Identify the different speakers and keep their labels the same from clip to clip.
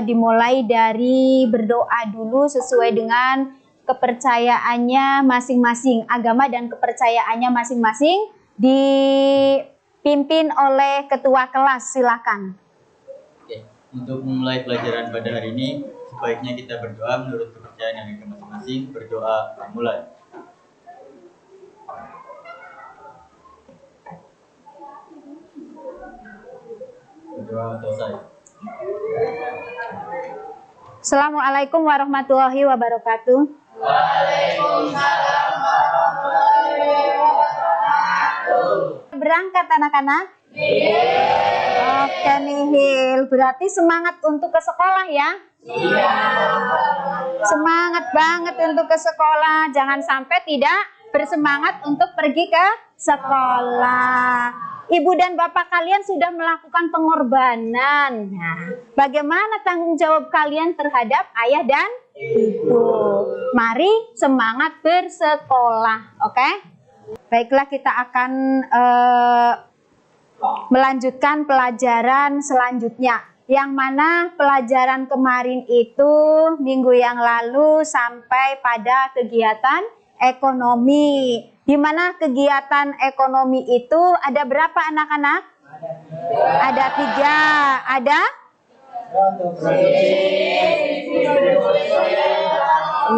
Speaker 1: dimulai dari berdoa dulu sesuai dengan kepercayaannya masing-masing, agama dan kepercayaannya masing-masing, dipimpin oleh ketua kelas. Silakan.
Speaker 2: Oke, untuk memulai pelajaran pada hari ini, sebaiknya kita berdoa menurut kepercayaan yang agama masing-masing. Berdoa mulai. Berdoa selesai.
Speaker 1: Assalamualaikum warahmatullahi wabarakatuh.
Speaker 3: Waalaikumsalam warahmatullahi wabarakatuh.
Speaker 1: Berangkat anak-anak? Oke nihil, berarti semangat untuk ke sekolah ya?
Speaker 3: Iya.
Speaker 1: Semangat banget untuk ke sekolah, jangan sampai tidak bersemangat untuk pergi ke sekolah. Ibu dan bapak kalian sudah melakukan pengorbanan. Nah, bagaimana tanggung jawab kalian terhadap ayah dan ibu? Mari semangat bersekolah, oke? Baiklah, kita akan melanjutkan pelajaran selanjutnya. Yang mana pelajaran kemarin itu minggu yang lalu sampai pada kegiatan ekonomi. Di mana kegiatan ekonomi itu ada berapa anak-anak? Ada 3. Ada?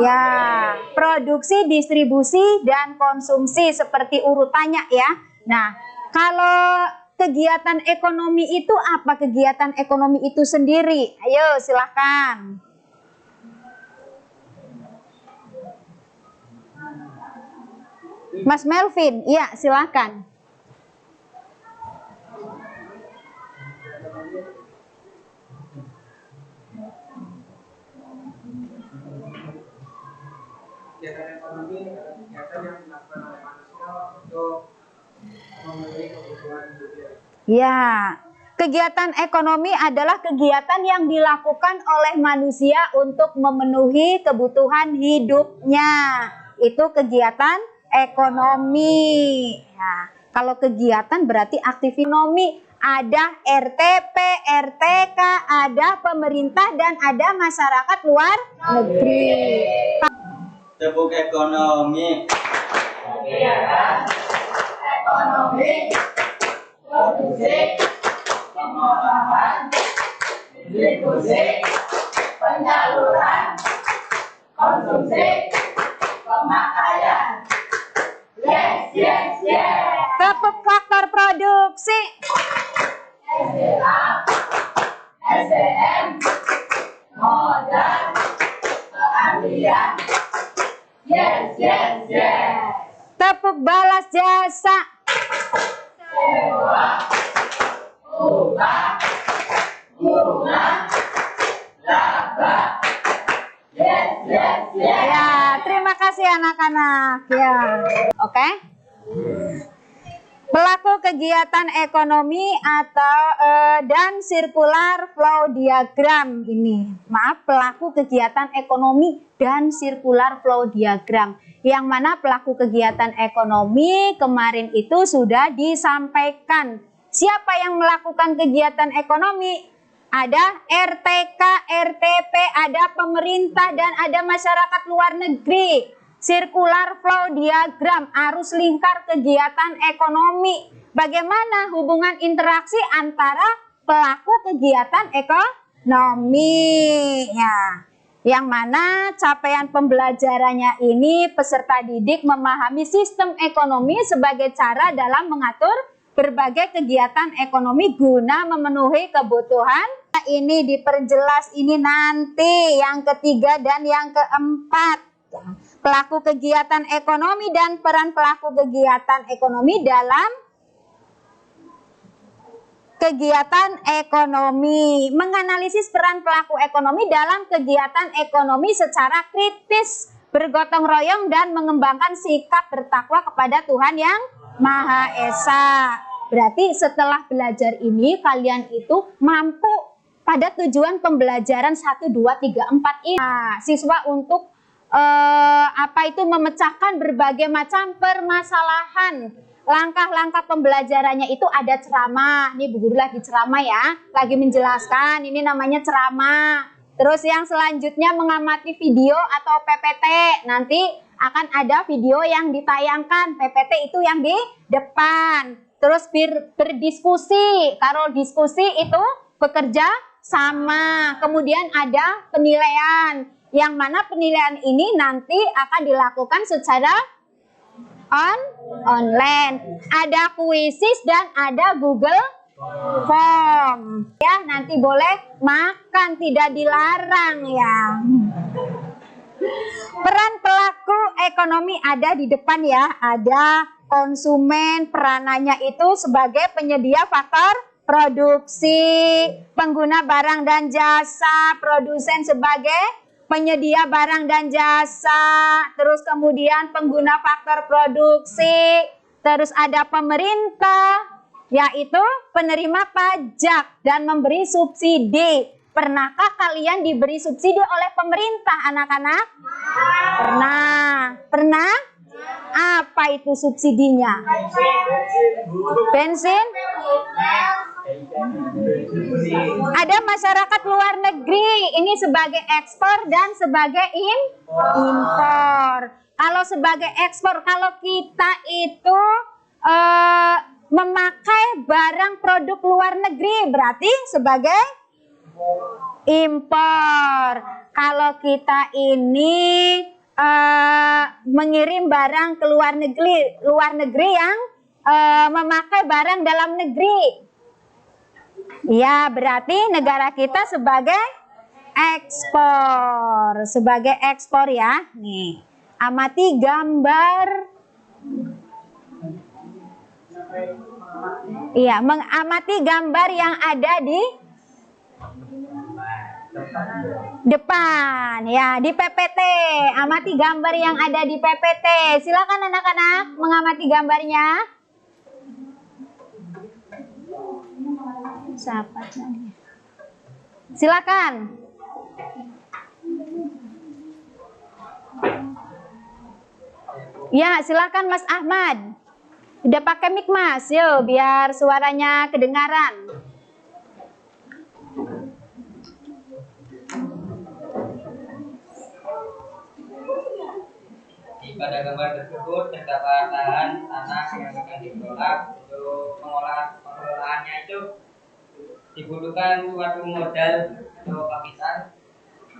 Speaker 1: Ya, produksi, distribusi, dan konsumsi seperti urutannya ya. Nah, kalau kegiatan ekonomi itu apa? Kegiatan ekonomi itu sendiri. Ayo silahkan. Mas Melvin, iya silakan.
Speaker 4: Kegiatan ekonomi adalah kegiatan yang dilakukan oleh manusia untuk memenuhi kebutuhan hidupnya.
Speaker 1: Ya, kegiatan ekonomi adalah kegiatan yang dilakukan oleh manusia untuk memenuhi kebutuhan hidupnya. Itu kegiatan ekonomi. Ya, kalau kegiatan berarti aktivitas ekonomi. Ada RTP, RTK, ada pemerintah, dan ada masyarakat luar negeri.
Speaker 2: Tepuk ekonomi.
Speaker 3: Kegiatan ekonomi, produksi, pengolahan, distribusi, penyaluran, konsumsi, pemakaian. Yes, yes, yes.
Speaker 1: Tepuk faktor produksi.
Speaker 3: SDA, SDM, modal, keahlian. Yes, yes, yes.
Speaker 1: Tepuk balas jasa.
Speaker 3: Sewa, upah, bunga, laba. Yes, yes, yes.
Speaker 1: Ya, terima kasih anak-anak. Ya, oke. Pelaku kegiatan ekonomi atau dan circular flow diagram ini. Maaf, pelaku kegiatan ekonomi dan circular flow diagram. Yang mana pelaku kegiatan ekonomi kemarin itu sudah disampaikan. Siapa yang melakukan kegiatan ekonomi? Ada RTK, RTP, ada pemerintah, dan ada masyarakat luar negeri. Circular flow diagram, arus lingkar kegiatan ekonomi. Bagaimana hubungan interaksi antara pelaku kegiatan ekonomi? Ya, yang mana capaian pembelajarannya ini peserta didik memahami sistem ekonomi sebagai cara dalam mengatur berbagai kegiatan ekonomi guna memenuhi kebutuhan. Ini diperjelas ini nanti yang ketiga dan yang keempat. Pelaku kegiatan ekonomi dan peran pelaku kegiatan ekonomi dalam kegiatan ekonomi. Menganalisis peran pelaku ekonomi dalam kegiatan ekonomi secara kritis, bergotong royong, dan mengembangkan sikap bertakwa kepada Tuhan yang Maha Esa. Berarti setelah belajar ini kalian itu mampu pada tujuan pembelajaran 1, 2, 3, 4 ini. Nah, siswa untuk memecahkan berbagai macam permasalahan langkah-langkah pembelajarannya itu ada ceramah. Nih Bu Guru lagi ceramah ya, lagi menjelaskan, ini namanya ceramah. Terus yang selanjutnya mengamati video atau PPT. Nanti akan ada video yang ditayangkan, PPT itu yang di depan. Terus berdiskusi, kalau diskusi itu bekerja sama. Kemudian ada penilaian, yang mana penilaian ini nanti akan dilakukan secara online. Ada kuisis dan ada Google Form. Ya, nanti boleh makan, tidak dilarang ya. Peran pelaku ekonomi ada di depan ya. Ada konsumen, peranannya itu sebagai penyedia faktor produksi, pengguna barang dan jasa, produsen sebagai penyedia barang dan jasa, terus kemudian pengguna faktor produksi, terus ada pemerintah, yaitu penerima pajak dan memberi subsidi. Pernahkah kalian diberi subsidi oleh pemerintah, anak-anak? Pernah? Apa itu subsidinya? Bensin? Ada masyarakat luar negeri, ini sebagai ekspor dan sebagai impor. Kalau sebagai ekspor, kalau kita itu memakai barang produk luar negeri, berarti sebagai impor. Kalau kita ini mengirim barang ke luar negeri yang memakai barang dalam negeri, ya berarti negara kita sebagai ekspor ya. Nih, amati gambar. Iya, mengamati gambar yang ada di depan ya, di PPT. Amati gambar yang ada di PPT. Silakan anak-anak mengamati gambarnya. Siapa? Silakan. Ya, silakan Mas Ahmad. Udah pakai mic Mas, yuk biar suaranya kedengaran.
Speaker 5: Pada gambar tersebut terdapat lahan tanah yang akan dikelola. Untuk pengelolaannya itu dibutuhkan suatu modal atau kapital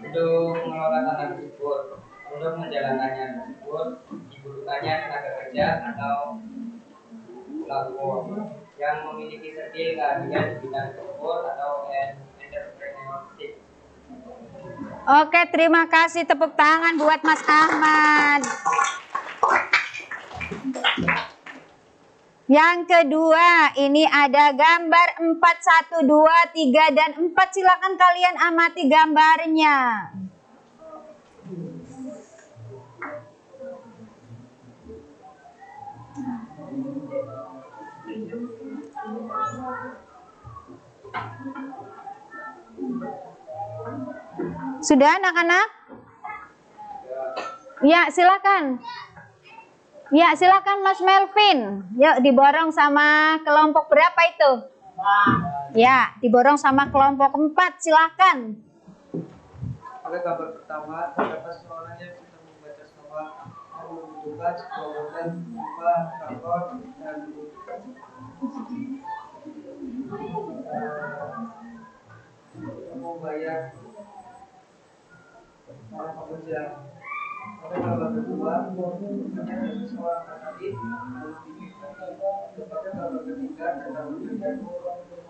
Speaker 5: untuk mengelola tanah tersebut. Untuk menjalankannya tersebut dibutuhkannya tenaga kerja atau pelabur yang memiliki skill keahlian di bidang tersebut atau entrepreneurship.
Speaker 1: Oke, terima kasih, tepuk tangan buat Mas Ahmad. Yang kedua, ini ada gambar 4, 1, 2, 3, dan 4. Silakan kalian amati gambarnya. Sudah anak-anak? Ya, silakan. Ya, silakan Mas Melvin. Yuk, diborong sama kelompok berapa itu? Ya, diborong sama kelompok 4. Silakan.
Speaker 4: Pada gambar pertama, terdapat seorang yang sedang membaca sawah yang membutuhkan sebuah modal berupa traktor dan membayar para pekerja. Pada gambar kedua, ada seseorang petani. Pada gambar ketiga, ada pekerja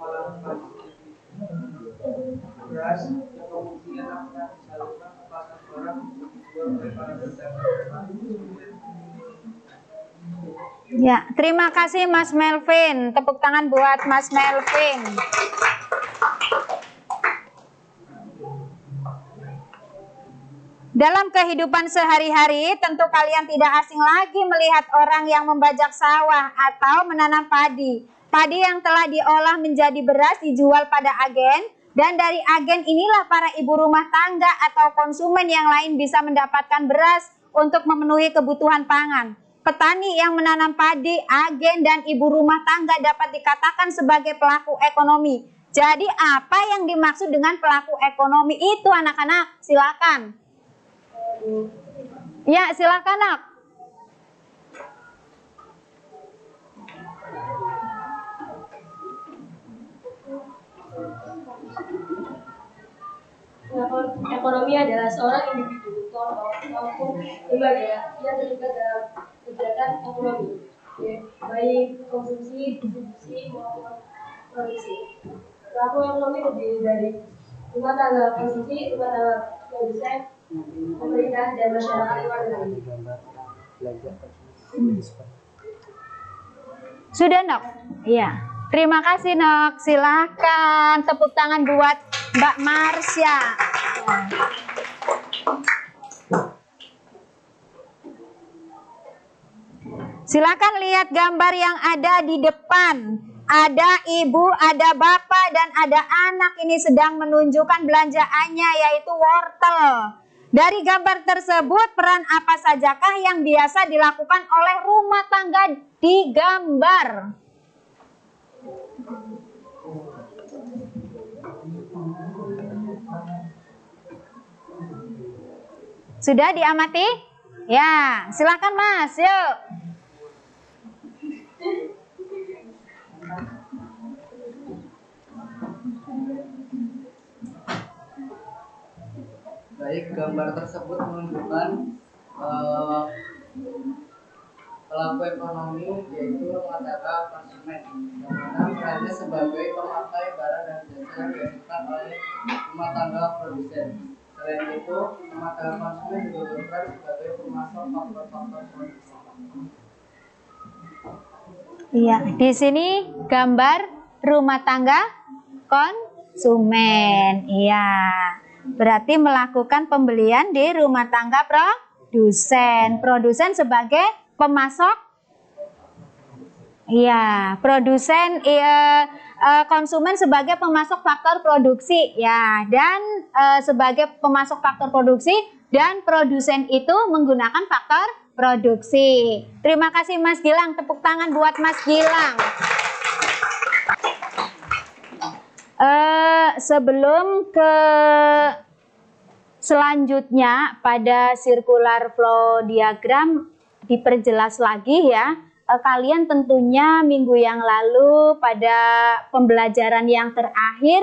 Speaker 4: malam pagi beras yang kemudian akan disalurkan ke pasar barang untuk dijual oleh para pedagang.
Speaker 1: Ya, terima kasih Mas Melvin. Tepuk tangan buat Mas Melvin. Dalam kehidupan sehari-hari, tentu kalian tidak asing lagi melihat orang yang membajak sawah atau menanam padi. Padi yang telah diolah menjadi beras dijual pada agen, dan dari agen inilah para ibu rumah tangga atau konsumen yang lain bisa mendapatkan beras untuk memenuhi kebutuhan pangan. petani yang menanam padi, agen, dan ibu rumah tangga dapat dikatakan sebagai pelaku ekonomi. Jadi apa yang dimaksud dengan pelaku ekonomi itu anak-anak? Silakan. Ya, silakan nak.
Speaker 6: Ekonomi adalah seorang individu, kelompok, maupun lembaga yang terlibat dalam kegiatan ekonomi, baik konsumsi, distribusi, maupun produksi. Pelaku ekonomi terdiri dari rumah tangga konsumsi, rumah tangga produsen, pemerintah, dan masyarakat luar negeri.
Speaker 1: Sudah, Nok? Iya. Terima kasih, Nok. Silakan tepuk tangan buat Mbak Marsya. Silakan lihat gambar yang ada di depan. Ada ibu, ada bapak, dan ada anak. Ini sedang menunjukkan belanjaannya, yaitu wortel. Dari gambar tersebut, peran apa sajakah yang biasa dilakukan oleh rumah tangga di gambar? Sudah diamati? Ya, silakan Mas, yuk.
Speaker 4: Baik, gambar tersebut menunjukkan pelaku ekonomi, yaitu rumah tangga konsumen, yang mana perannya sebagai pemakai barang dan jasa yang dihasilkan oleh rumah tangga produsen. Selain itu, rumah tangga konsumen juga berperan sebagai pemasok faktor-faktor produksi.
Speaker 1: Iya, di sini gambar rumah tangga konsumen. Iya. Berarti melakukan pembelian di rumah tangga produsen. Produsen sebagai pemasok. Iya, produsen konsumen sebagai pemasok faktor produksi ya, dan sebagai pemasok faktor produksi, dan produsen itu menggunakan faktor produksi. Terima kasih Mas Gilang, tepuk tangan buat Mas Gilang. Sebelum ke selanjutnya pada circular flow diagram diperjelas lagi ya. Kalian tentunya minggu yang lalu pada pembelajaran yang terakhir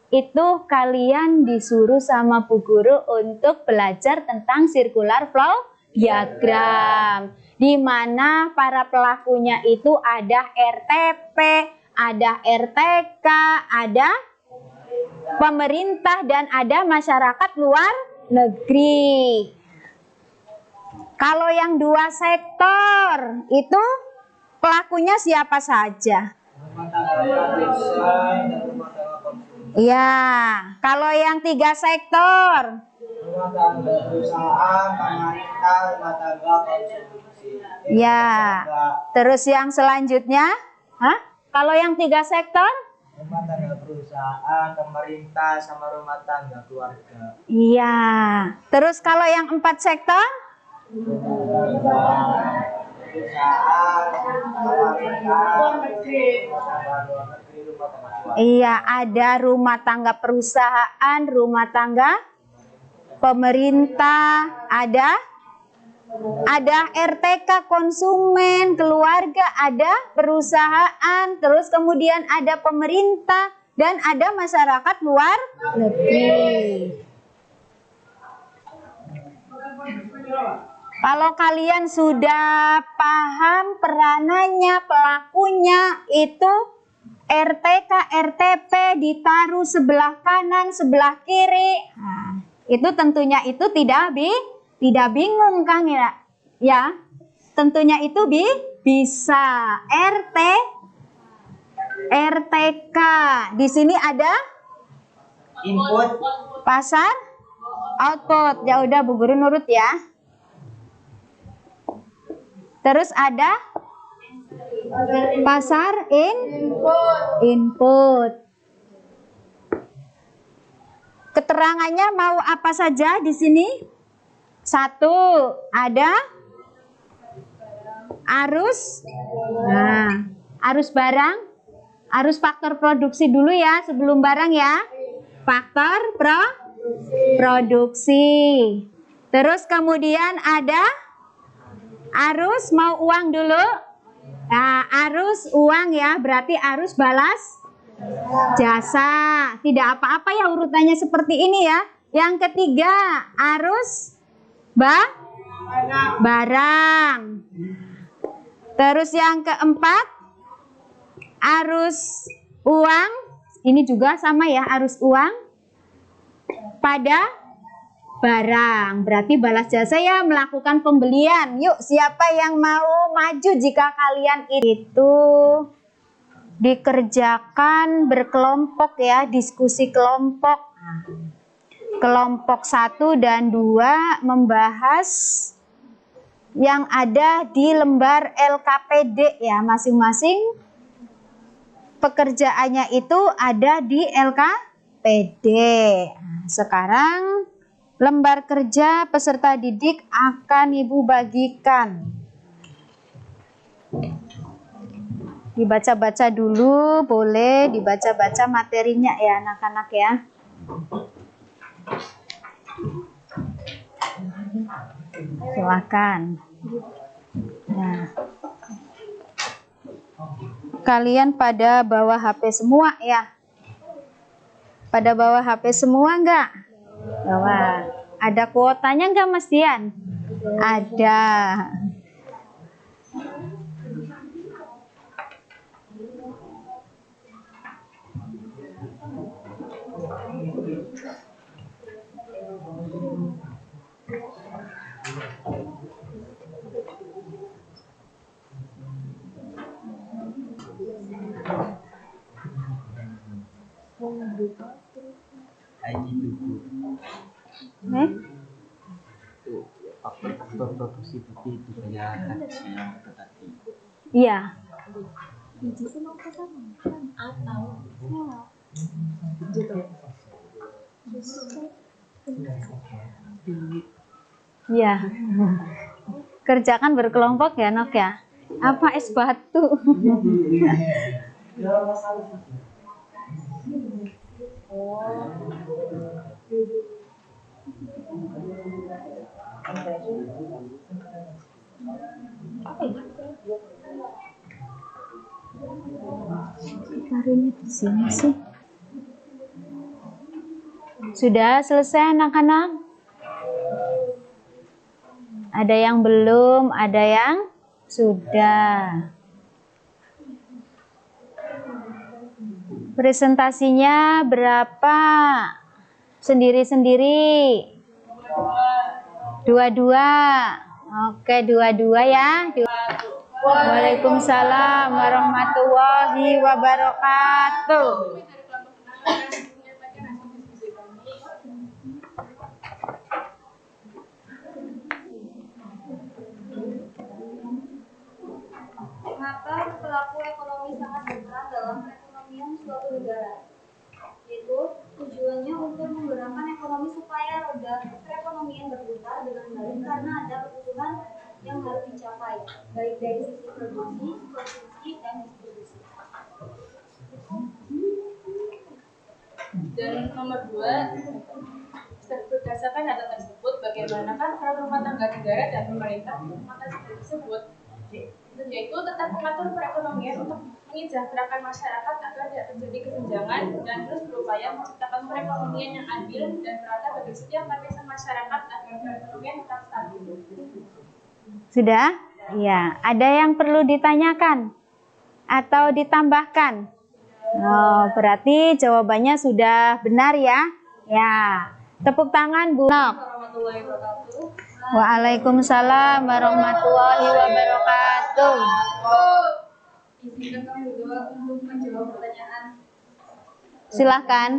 Speaker 1: itu kalian disuruh sama Bu Guru untuk belajar tentang circular flow diagram, di mana para pelakunya itu ada RTP, ada RTK, ada pemerintah, dan ada masyarakat luar negeri. Kalau yang dua sektor itu pelakunya siapa saja? Iya. Kalau yang tiga sektor?
Speaker 4: Rumah tangga perusahaan, pemerintah, rumah tangga konsumsi.
Speaker 1: Ya. Terus yang selanjutnya? Hah? Kalau yang tiga sektor?
Speaker 4: Rumah tangga perusahaan, pemerintah, sama rumah tangga keluarga.
Speaker 1: Iya. Terus kalau yang empat sektor? Iya, ada rumah tangga perusahaan, rumah tangga pemerintah, ada RTK konsumen, keluarga, ada perusahaan, terus kemudian ada pemerintah, dan ada masyarakat luar negeri. Kalau kalian sudah paham peranannya, pelakunya itu RTK, RTP ditaruh sebelah kanan, sebelah kiri. Nah, itu tentunya itu tidak bingung Kang ya. Ya, tentunya itu bisa RTK. Di sini ada
Speaker 4: Input,
Speaker 1: pasar, output. Ya udah Bu Guru nurut ya. Terus ada pasar, input. Keterangannya mau apa saja di sini? Satu, ada Arus. Nah, arus barang, arus faktor produksi dulu ya sebelum barang ya. Faktor produksi. Terus kemudian ada arus, mau uang dulu. Nah, arus uang ya, berarti arus balas jasa. Tidak apa-apa ya urutannya seperti ini ya. Yang ketiga, arus barang. Terus yang keempat, arus uang. Ini juga sama ya, arus uang pada barang. Berarti balas jasa ya, melakukan pembelian. Yuk, siapa yang mau maju jika kalian itu dikerjakan berkelompok ya, diskusi kelompok. Kelompok 1 dan 2 membahas yang ada di lembar LKPD ya, masing-masing pekerjaannya itu ada di LKPD. Sekarang lembar kerja peserta didik akan Ibu bagikan. Dibaca-baca dulu, boleh dibaca-baca materinya ya anak-anak ya. Silakan. Nah, kalian pada bawa HP semua ya? Pada bawa HP semua enggak? Bawa. Ada kuotanya enggak Mas Dian? Ada.
Speaker 2: Faktor produksi itu kayak tadi.
Speaker 1: Iya. Iya. Kerjakan berkelompok ya, Nok ya. Apa es batu? Taruhnya di sini sih. Sudah selesai anak-anak? Ada yang belum, ada yang sudah. Presentasinya berapa? Sendiri-sendiri? Dua-dua. Oke, dua-dua ya. Waalaikumsalam warahmatullahi wabarakatuh.
Speaker 6: Mengapa pelaku ekonomi sangat berperan dalam perekonomian suatu negara? Yaitu tujuannya untuk menggerakkan ekonomi supaya roda perekonomian berputar dengan baik karena ada kebutuhan yang harus dicapai, baik dari sisi produksi, konsumsi, dan distribusi.
Speaker 7: Dan nomor 2, berdasarkan data tersebut, bagaimanakah peran rumah tangga negara dan pemerintah mengatasi hal tersebut? Yaitu tetap mengatur perekonomian untuk menyejahterakan masyarakat agar tidak terjadi kesenjangan dan terus berupaya menciptakan perekonomian yang adil dan merata bagi setiap lapisan masyarakat agar perekonomian tetap stabil.
Speaker 1: Sudah? Ya. Ada yang perlu ditanyakan atau ditambahkan? Oh, berarti jawabannya sudah benar ya? Ya. Tepuk tangan Bu Nok.
Speaker 7: Warahmatullahi wabarakatuh.
Speaker 1: Waalaikumsalam warahmatullahi wabarakatuh.
Speaker 7: Izinkan kami berdua untuk menjawab pertanyaan.
Speaker 1: Silahkan.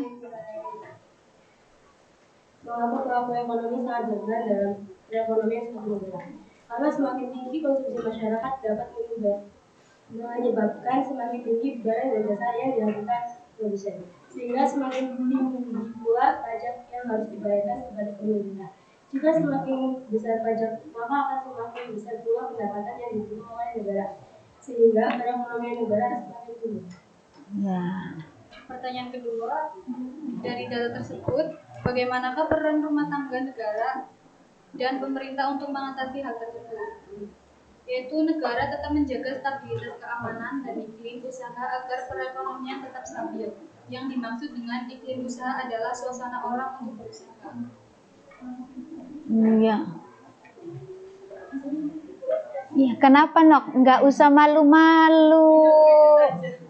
Speaker 6: Mengapa pelaku ekonomi sangat berperan dalam perekonomian suatu negara? Karena semakin tinggi konsumsi masyarakat dapat menyebabkan semakin tinggi barang dan jasa yang dilakukan produsen, sehingga semakin tinggi pula pajak yang harus dibayarkan kepada pemerintah. Jika semakin besar pajak, maka akan semakin besar pula pendapatan yang diterima oleh negara, sehingga perekonomian negara semakin tumbuh.
Speaker 1: Ya.
Speaker 7: Pertanyaan kedua, dari data tersebut, bagaimanakah peran rumah tangga negara dan pemerintah untuk mengatasi hal tersebut? Yaitu negara tetap menjaga stabilitas keamanan dan iklim usaha agar perekonomian tetap stabil. Yang dimaksud dengan iklim usaha adalah suasana orang untuk berusaha.
Speaker 1: Iya. Ya, kenapa Nok? Nggak usah malu-malu.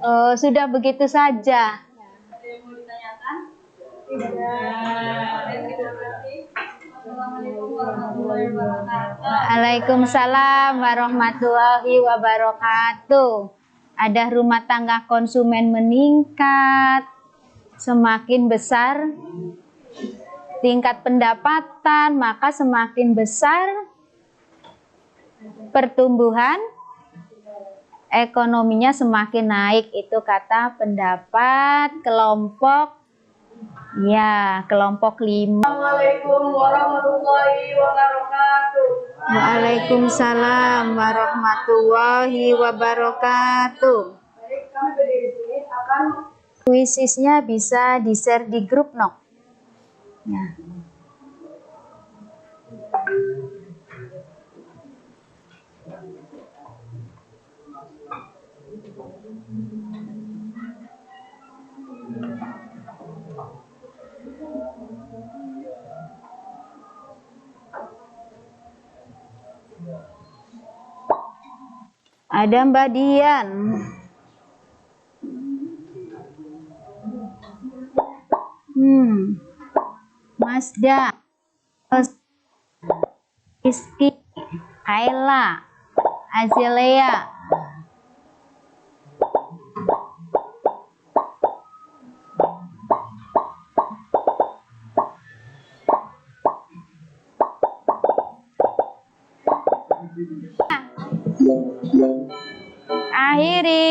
Speaker 1: Oh, sudah begitu saja.
Speaker 7: Ada yang mau ditanyakan? Tidak. Terima kasih. Assalamualaikum warahmatullahi wabarakatuh.
Speaker 1: Waalaikumsalam warahmatullahi wabarakatuh. Ada rumah tangga konsumen meningkat, semakin besar tingkat pendapatan, maka semakin besar pertumbuhan ekonominya semakin naik. Itu kata pendapat kelompok kelompok 5.
Speaker 4: Assalamualaikum warahmatullahi wabarakatuh.
Speaker 1: Waalaikumsalam warahmatullahi wabarakatuh.
Speaker 4: Baik, kami berdiri di sini akan
Speaker 1: Kuisisnya bisa di-share di grup Nok. Ya. Ada Mbak Dian. Masda, Rizky, Kaila, Azilea. Akhiri.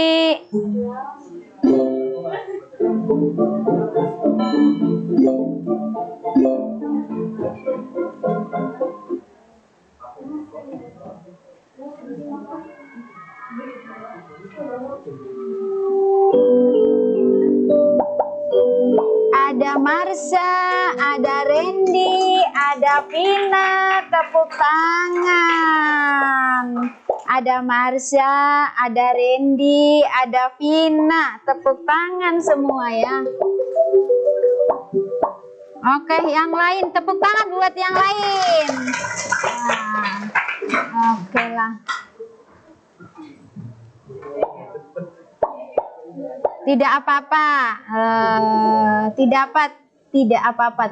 Speaker 1: Ada Marsha, ada Randy, ada Vina, tepuk tangan. Ada Marsha, ada Randy, ada Vina, tepuk tangan semua ya. Oke, yang lain tepuk tangan buat yang lain. Nah, oke lah. Tidak apa-apa,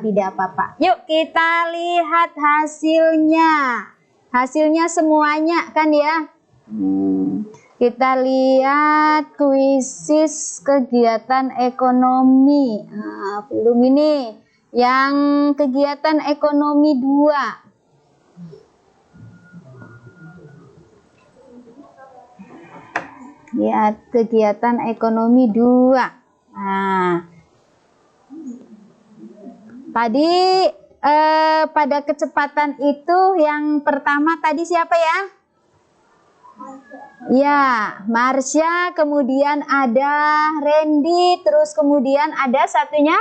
Speaker 1: tidak apa-apa. Yuk kita lihat hasilnya. Hasilnya semuanya kan ya. Kita lihat kuisis kegiatan ekonomi. Nah, belum ini. Yang kegiatan ekonomi 2. Ya, kegiatan ekonomi 2. Nah, tadi pada kecepatan itu yang pertama tadi siapa ya? Ya, Marsha, kemudian ada Randy, terus kemudian ada satunya?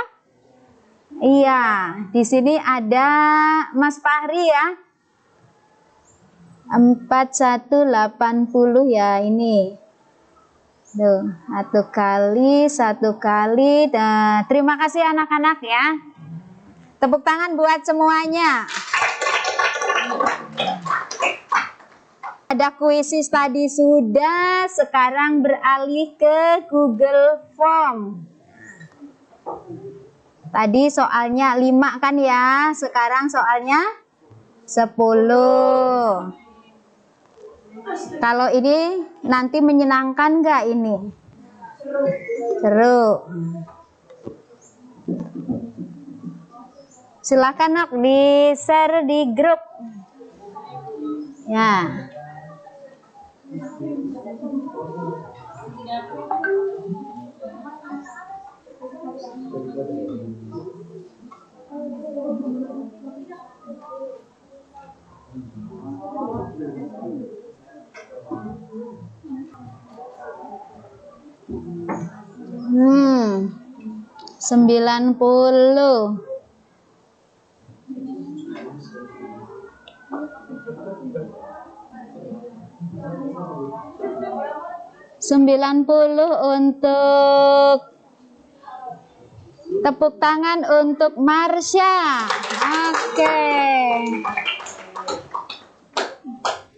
Speaker 1: Iya, di sini ada Mas Fahri ya. 4180 ya ini. Tuh, satu kali. Nah, terima kasih anak-anak ya. Tepuk tangan buat semuanya. Ada kuisis tadi sudah, sekarang beralih ke Google Form. Tadi soalnya 5 kan ya, sekarang soalnya 10. Kalau ini nanti menyenangkan nggak ini? Seru. Silakan Nak di-share di grup. Ya. 90. 90 untuk tepuk tangan untuk Marsha. Oke.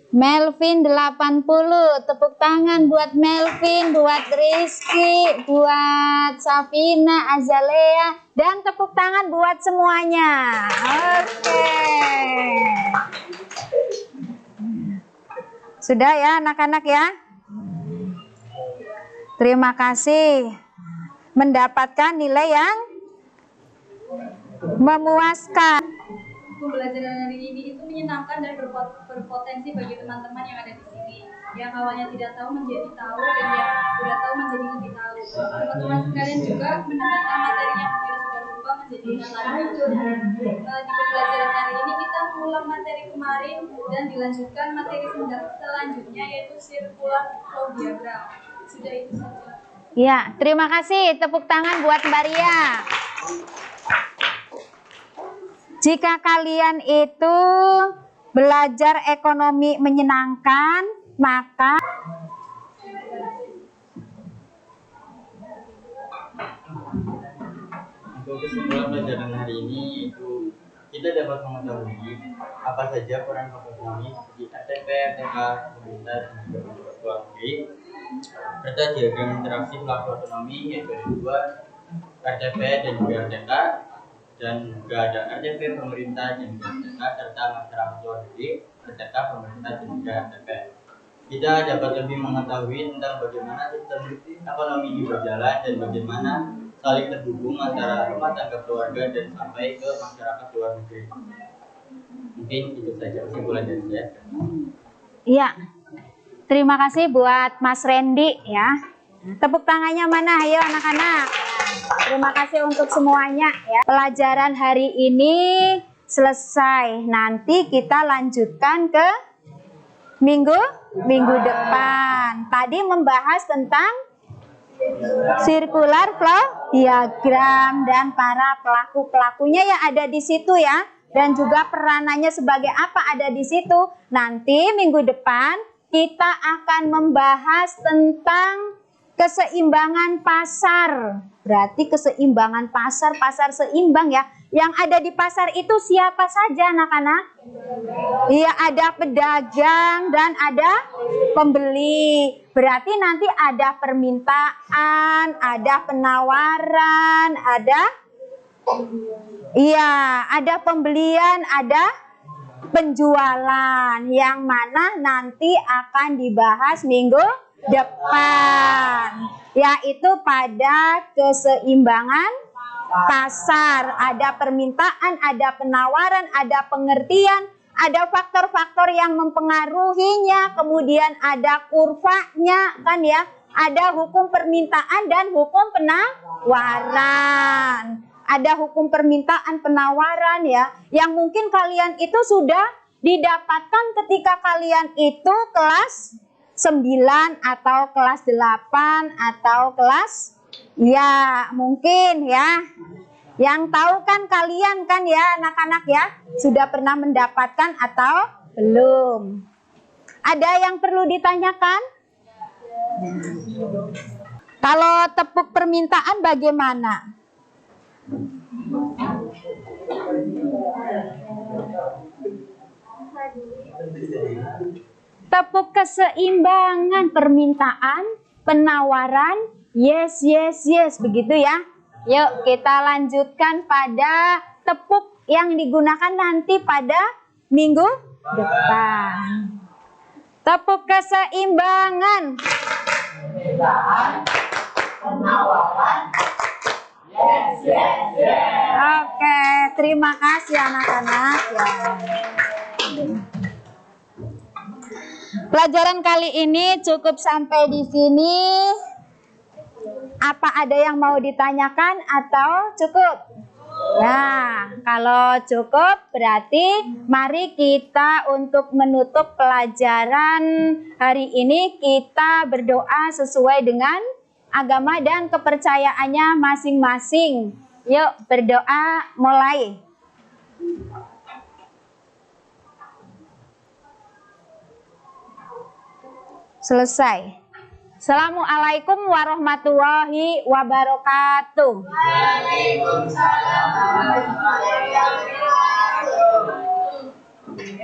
Speaker 1: Melvin 80, tepuk tangan buat Melvin, buat Rizky, buat Safina, Azalea, dan tepuk tangan buat semuanya. Oke. Sudah ya anak-anak ya? Terima kasih. Mendapatkan nilai yang memuaskan.
Speaker 8: Pembelajaran hari ini itu menyenangkan dan berpotensi bagi teman-teman yang ada di sini. Yang awalnya tidak tahu menjadi tahu dan yang sudah tahu menjadi lebih tahu. Teman-teman sekalian juga mendapatkan materi yang mungkin sudah lupa menjadi ingat lagi. Di pembelajaran hari ini kita mengulang materi kemarin dan dilanjutkan materi selanjutnya yaitu circular flow diagram. Sudah itu saja.
Speaker 1: Ya, terima kasih. Tepuk tangan buat Mbak Ria. Jika kalian itu belajar ekonomi menyenangkan, maka
Speaker 2: untuk kesimpulan pelajaran hari ini itu kita dapat mengetahui apa saja peran ekonomi seperti ATP, RTK, pemerintah, dan juga pejabat luar negeri, serta diagram interaksi pelaku ekonomi yaitu ada 2, RTP dan juga RTK, dan juga ada RTP pemerintah dan juga RTK, serta masyarakat luar negeri, RTK pemerintah dan juga RTP. Kita dapat lebih mengetahui tentang bagaimana sistem ekonomi ini berjalan dan bagaimana saling terhubung antara rumah tangga keluarga dan sampai ke masyarakat luar negeri. Mungkin itu saja kesimpulan dari saya.
Speaker 1: iya. Terima kasih buat Mas Randy ya. Tepuk tangannya mana? Ayo anak-anak. Terima kasih untuk semuanya ya. Pelajaran hari ini selesai. Nanti kita lanjutkan ke minggu depan. Tadi membahas tentang circular flow diagram dan para pelaku-pelakunya yang ada di situ ya, dan juga peranannya sebagai apa ada di situ. Nanti minggu depan kita akan membahas tentang keseimbangan pasar. Berarti keseimbangan pasar seimbang ya. Yang ada di pasar itu siapa saja anak-anak? Iya, ada pedagang dan ada pembeli. Berarti nanti ada permintaan, ada penawaran, ada pembelian, ada penjualan, yang mana nanti akan dibahas minggu depan, yaitu pada keseimbangan pasar. Ada permintaan, ada penawaran, ada pengertian, ada faktor-faktor yang mempengaruhinya, kemudian ada kurvanya kan ya, ada hukum permintaan dan hukum penawaran. Ada hukum permintaan penawaran ya, yang mungkin kalian itu sudah didapatkan ketika kalian itu kelas 9 atau kelas 8 atau kelas ya mungkin ya. Yang tahu kan kalian kan ya anak-anak ya, sudah pernah mendapatkan atau belum? Ada yang perlu ditanyakan? Kalau tepuk permintaan bagaimana? Tepuk keseimbangan permintaan, penawaran, yes, begitu ya. Yuk kita lanjutkan pada tepuk yang digunakan nanti pada minggu depan. Tepuk keseimbangan.
Speaker 3: Penawaran. Yes.
Speaker 1: Oke, terima kasih anak-anak ya. Pelajaran kali ini cukup sampai di sini. Apa ada yang mau ditanyakan atau cukup? Nah, kalau cukup berarti mari kita untuk menutup pelajaran hari ini kita berdoa sesuai dengan agama dan kepercayaannya masing-masing. Yuk berdoa mulai. Selesai. Assalamualaikum warahmatullahi wabarakatuh.
Speaker 3: Waalaikumsalam